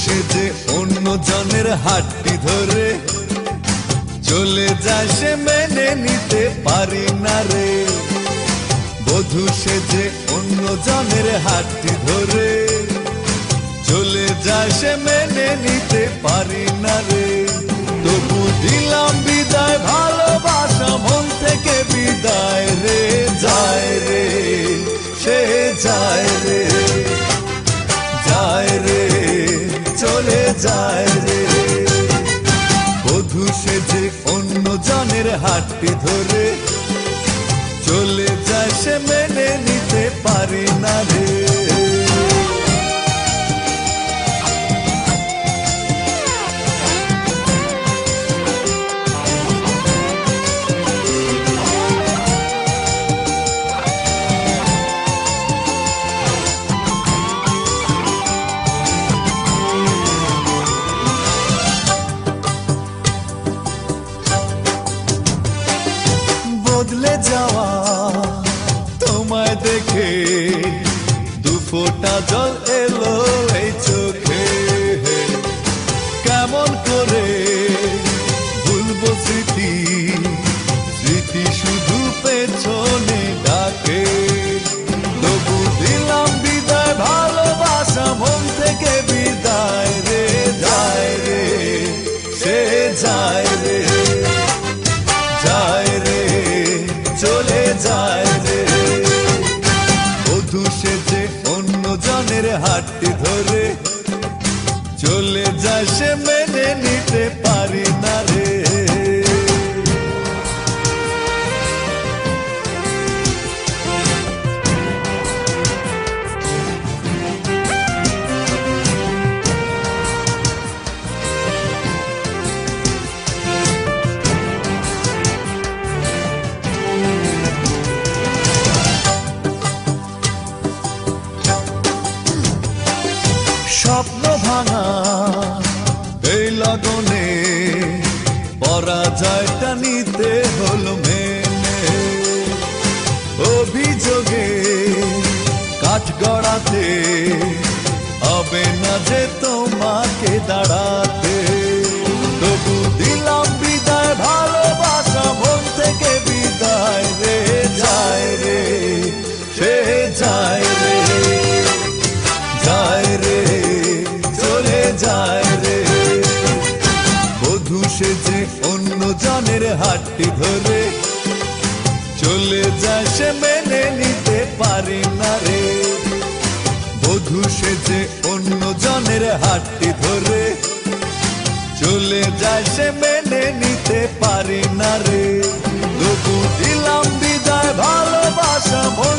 সেজে অন্য জনের হাতটি ধরে চলে যায় সে মেনে নিতে পারি না রে। বধূ সেজে অন্য জনের হাতটি ধরে চলে যায় সে মেনে নিতে পারি না রে। তবু দিলাম বিদায়, ভালোবাসা মন থেকে বিদায় রে। যায় রে সে যায় রে, যায় রে চলে যায় রে। বধূ সেজে অন্য জনের হাতটি ধরে চলে যায় সে মেনে নিতে পারি না রে। বদলে যাওয়া তোমায় দেখে দু ফোঁটা জল এলো এই চোখে। কেমন করে ভুলবো স্মৃতি, স্মৃতি শুধু পেছনে ডাকে। তবু দিলাম বিদায়, ভালোবাসা মন থেকে বিদায় রে। যায় রে সে যায় রে, যায় রে চলে যায় রে। বধূ সেজে অন্য জনের হাতটি ধরে চলে যায় সে মেনে নিতে পারি না রে। স্বপ্ন ভাঙা এই লগনে পরাজয়টা নিতে হলো মেনে। অভিযোগে কাঠ গড়াতে হবে না যে তোমাকে দাঁড়াতে। তবু দিলাম বিদায়, ভালোবাসা মন থেকে বিদায় রে। যায় রে সে যায় রে, যায় রে চলে যায় রে। বধূ সেজে অন্য জনের হাতটি ধরে চলে যায় সে মেনে নিতে পারি না রে। বধূ সেজে অন্য জনের হাতটি ধরে চলে যায় সে মেনে নিতে পারি না রে। তবু দিলাম বিদায়, ভালোবাসা মন